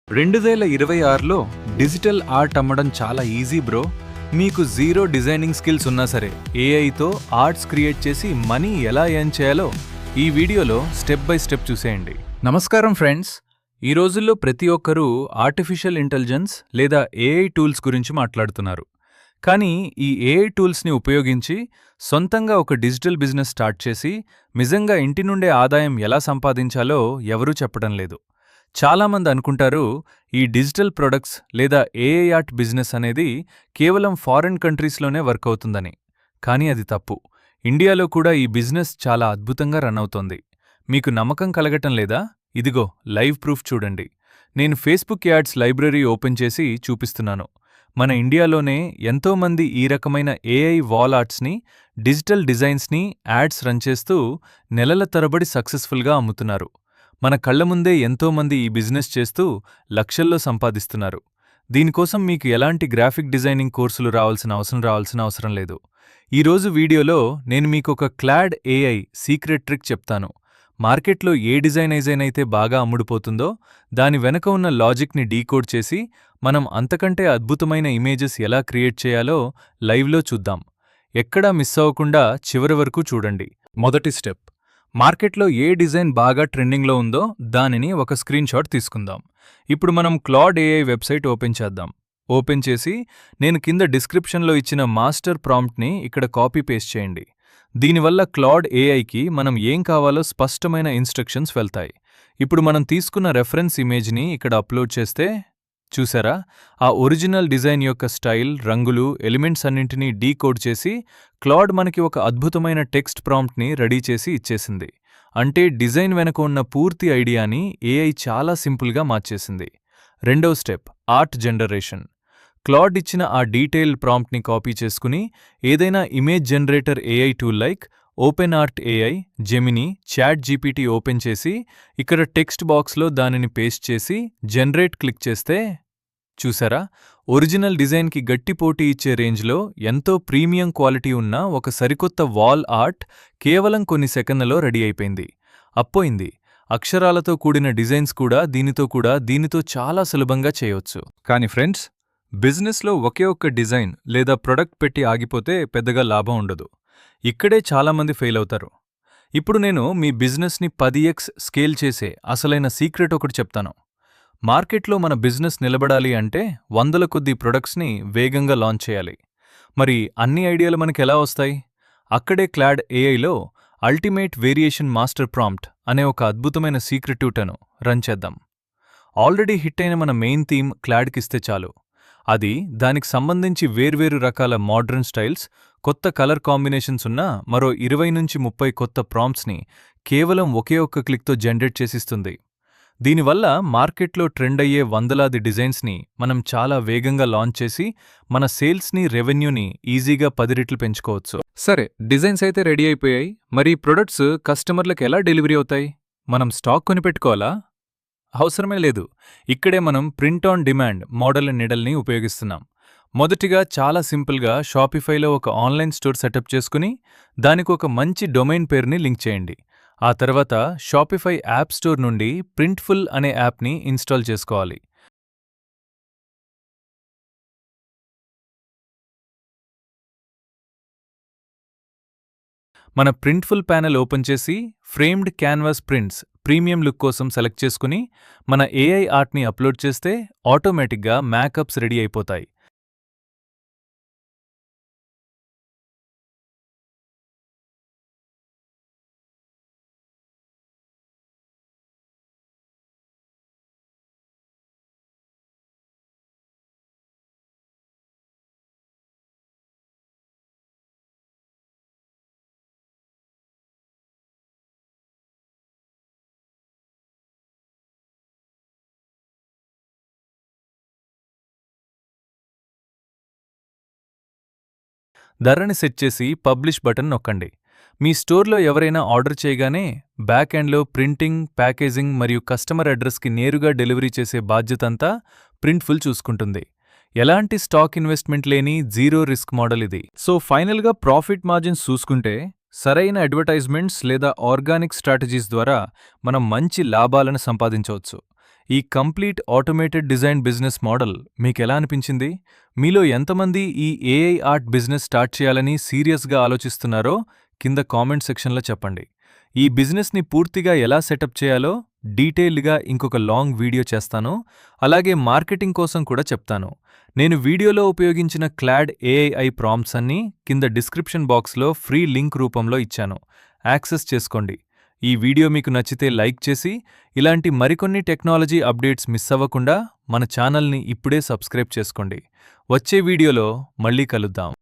2026లో digital art అమ్మడం చాలా easy bro. మీకు జీరో డిజైనింగ్ స్కిల్స్ ఉన్నా సరే ఏఐతో ఆర్ట్స్ క్రియేట్ చేసి మనీ ఎలా ఎర్న్ చేయాలో ఈ వీడియోలో స్టెప్ బై స్టెప్ చూసేయండి. నమస్కారం ఫ్రెండ్స్. ఈ రోజుల్లో ప్రతి ఒక్కరూ ఆర్టిఫిషియల్ ఇంటెలిజెన్స్ లేదా ఏఐ టూల్స్ గురించి మాట్లాడుతున్నారు. కానీ ఈ ఏఐ టూల్స్ని ఉపయోగించి సొంతంగా ఒక డిజిటల్ బిజినెస్ స్టార్ట్ చేసి నిజంగా ఇంటి నుండే ఆదాయం ఎలా సంపాదించాలో ఎవరూ చెప్పడం లేదు. చాలామంది అనుకుంటారు ఈ డిజిటల్ ప్రొడక్ట్స్ లేదా ఏఐ ఆర్ట్ బిజినెస్ అనేది కేవలం ఫారిన్ కంట్రీస్లోనే వర్క్ అవుతుందని. కానీ అది తప్పు. ఇండియాలో కూడా ఈ బిజినెస్ చాలా అద్భుతంగా రన్ అవుతోంది. మీకు నమ్మకం కలగటం లేదా? ఇదిగో లైవ్ ప్రూఫ్ చూడండి. నేను ఫేస్బుక్ యాడ్స్ లైబ్రరీ ఓపెన్ చేసి చూపిస్తున్నాను. మన ఇండియాలోనే ఎంతోమంది ఈ రకమైన ఏఐ వాల్ ఆర్ట్స్ని, డిజిటల్ డిజైన్స్ని యాడ్స్ రన్ చేస్తూ నెలల తరబడి సక్సెస్ఫుల్గా అమ్ముతున్నారు. మన కళ్ల ముందే ఎంతోమంది ఈ బిజినెస్ చేస్తూ లక్షల్లో సంపాదిస్తున్నారు. దీనికోసం మీకు ఎలాంటి గ్రాఫిక్ డిజైనింగ్ కోర్సులు రావాల్సిన అవసరం లేదు. ఈరోజు వీడియోలో నేను మీకొక క్లాడ్ ఏఐ సీక్రెట్ ట్రిక్ చెప్తాను. మార్కెట్లో ఏ డిజైన్ అయితే బాగా అమ్ముడుపోతుందో దాని వెనక ఉన్న లాజిక్ని డీకోడ్ చేసి మనం అంతకంటే అద్భుతమైన ఇమేజెస్ ఎలా క్రియేట్ చేయాలో లైవ్లో చూద్దాం. ఎక్కడా మిస్ అవ్వకుండా చివరి వరకు చూడండి. మొదటి స్టెప్, మార్కెట్లో ఏ డిజైన్ బాగా ట్రెండింగ్లో ఉందో దానిని ఒక స్క్రీన్ షాట్ తీసుకుందాం. ఇప్పుడు మనం క్లాడ్ ఏఐ వెబ్సైట్ ఓపెన్ చేద్దాం. ఓపెన్ చేసి నేను కింద డిస్క్రిప్షన్లో ఇచ్చిన మాస్టర్ ప్రాంప్ట్ని ఇక్కడ కాపీ పేస్ట్ చేయండి. దీనివల్ల క్లాడ్ ఏఐకి మనం ఏం కావాలో స్పష్టమైన ఇన్స్ట్రక్షన్స్ వెళ్తాయి. ఇప్పుడు మనం తీసుకున్న రెఫరెన్స్ ఇమేజ్ని ఇక్కడ అప్లోడ్ చేస్తే చూసారా, ఆ ఒరిజినల్ డిజైన్ యొక్క స్టైల్, రంగులు, ఎలిమెంట్స్ అన్నింటినీ డీకోడ్ చేసి క్లాడ్ మనకి ఒక అద్భుతమైన టెక్స్ట్ ప్రాంప్ట్ని రెడీ చేసి ఇచ్చేసింది. అంటే డిజైన్ వెనక ఉన్న పూర్తి ఐడియాని ఏఐ చాలా సింపుల్గా మార్చేసింది. రెండవ స్టెప్, ఆర్ట్ జనరేషన్. క్లాడ్ ఇచ్చిన ఆ డీటెయిల్డ్ ప్రాంప్ట్ని కాపీ చేసుకుని ఏదైనా image generator AI tool like OpenArt AI, Gemini, ChatGPT open చేసి ఇక్కడ టెక్స్ట్ బాక్స్లో దానిని పేస్ట్ చేసి జనరేట్ క్లిక్ చేస్తే చూసారా, ఒరిజినల్ డిజైన్కి గట్టి పోటీ ఇచ్చే రేంజ్లో ఎంతో ప్రీమియం క్వాలిటీ ఉన్న ఒక సరికొత్త వాల్ ఆర్ట్ కేవలం కొన్ని సెకన్లలో రెడీ అయిపోయింది. అప్పోయింది. అక్షరాలతో కూడిన డిజైన్స్ కూడా దీనితో చాలా సులభంగా చేయొచ్చు. కానీ ఫ్రెండ్స్, బిజినెస్లో ఒకే ఒక్క డిజైన్ లేదా ప్రొడక్ట్ పెట్టి ఆగిపోతే పెద్దగా లాభం ఉండదు. ఇక్కడే చాలామంది ఫెయిల్ అవుతారు. ఇప్పుడు నేను మీ బిజినెస్ని 10x స్కేల్ చేసే అసలైన సీక్రెట్ ఒకటి చెప్తాను. మార్కెట్లో మన బిజినెస్ నిలబడాలి అంటే వందల కొద్దీ ప్రొడక్ట్స్ని వేగంగా లాంచ్ చేయాలి. మరి అన్ని ఐడియాలు మనకెలా వస్తాయి? అక్కడే క్లాడ్ ఏఐలో అల్టిమేట్ వేరియేషన్ మాస్టర్ ప్రాంప్ట్ అనే ఒక అద్భుతమైన సీక్రెట్ ట్యూటర్ను రన్ చేద్దాం. ఆల్రెడీ హిట్ అయిన మన మెయిన్ థీమ్ క్లాడ్కిస్తే చాలు. అది దానికి సంబంధించి వేర్వేరు రకాల మోడ్రన్ స్టైల్స్, కొత్త కలర్ కాంబినేషన్స్ ఉన్న మరో 20-30 కొత్త ప్రాంప్ట్స్ని కేవలం ఒకే ఒక్క క్లిక్తో జనరేట్ చేసిస్తుంది. దీనివల్ల మార్కెట్లో ట్రెండ్ అయ్యే వందలాది డిజైన్స్ని మనం చాలా వేగంగా లాంచ్ చేసి మన సేల్స్ని, రెవెన్యూని ఈజీగా 10 రెట్లు పెంచుకోవచ్చు. సరే, డిజైన్స్ అయితే రెడీ అయిపోయాయి. మరి ప్రొడక్ట్స్ కస్టమర్లకు ఎలా డెలివరీ అవుతాయి? మనం స్టాక్ కొనిపెట్టుకోవాలా? అవసరమే లేదు. ఇక్కడే మనం ప్రింట్ ఆన్ డిమాండ్ మోడల్ నీడల్ని ఉపయోగిస్తున్నాం. మొదటిగా చాలా సింపుల్గా షాపిఫైలో ఒక ఆన్లైన్ స్టోర్ సెటప్ చేసుకుని దానికి ఒక మంచి డొమైన్ పేరుని లింక్ చేయండి. ఆ తర్వాత షాపిఫై యాప్ స్టోర్ నుండి ప్రింట్ఫుల్ అనే యాప్ని ఇన్స్టాల్ చేసుకోవాలి. మన ప్రింట్ఫుల్ ప్యానెల్ ఓపెన్ చేసి framed canvas prints premium look కోసం సెలెక్ట్ చేసుకుని మన ఏఐ ఆర్ట్ని అప్లోడ్ చేస్తే ఆటోమేటిక్గా మ్యాకప్స్ రెడీ అయిపోతాయి. ధరని సెట్ చేసి పబ్లిష్ బటన్ నొక్కండి. మీ స్టోర్లో ఎవరైనా ఆర్డర్ చేయగానే బ్యాక్ ఎండ్లో ప్రింటింగ్, ప్యాకేజింగ్ మరియు కస్టమర్ అడ్రస్కి నేరుగా డెలివరీ చేసే బాధ్యతంతా ప్రింట్ఫుల్ చూసుకుంటుంది. ఎలాంటి స్టాక్ ఇన్వెస్ట్మెంట్ లేని జీరో రిస్క్ మోడల్ ఇది. సో ఫైనల్గా ప్రాఫిట్ మార్జిన్స్ చూసుకుంటే సరైన అడ్వర్టైజ్మెంట్స్ లేదా ఆర్గానిక్ స్ట్రాటజీస్ ద్వారా మనం మంచి లాభాలను సంపాదించవచ్చు. ఈ complete automated design business model మీకెలా అనిపించింది? మీలో ఎంతమంది ఈ ఏఐ ఆర్ట్ బిజినెస్ స్టార్ట్ చేయాలని సీరియస్గా ఆలోచిస్తున్నారో కింద కామెంట్ సెక్షన్లో చెప్పండి. ఈ బిజినెస్ని పూర్తిగా ఎలా సెటప్ చేయాలో డీటెయిల్డ్గా ఇంకొక లాంగ్ వీడియో చేస్తాను. అలాగే మార్కెటింగ్ కోసం కూడా చెప్తాను. నేను వీడియోలో ఉపయోగించిన క్లాడ్ ఏఐ ప్రాంప్ట్స్ అన్నీ కింద డిస్క్రిప్షన్ బాక్స్లో ఫ్రీ లింక్ రూపంలో ఇచ్చాను. యాక్సెస్ చేసుకోండి. ఈ వీడియో మీకు నచ్చితే లైక్ చేసి ఇలాంటి మరికొన్ని టెక్నాలజీ అప్డేట్స్ మిస్ అవ్వకుండా మన ఛానల్ని ఇప్పుడే సబ్స్క్రైబ్ చేసుకోండి. వచ్చే వీడియోలో మళ్ళీ కలుద్దాం.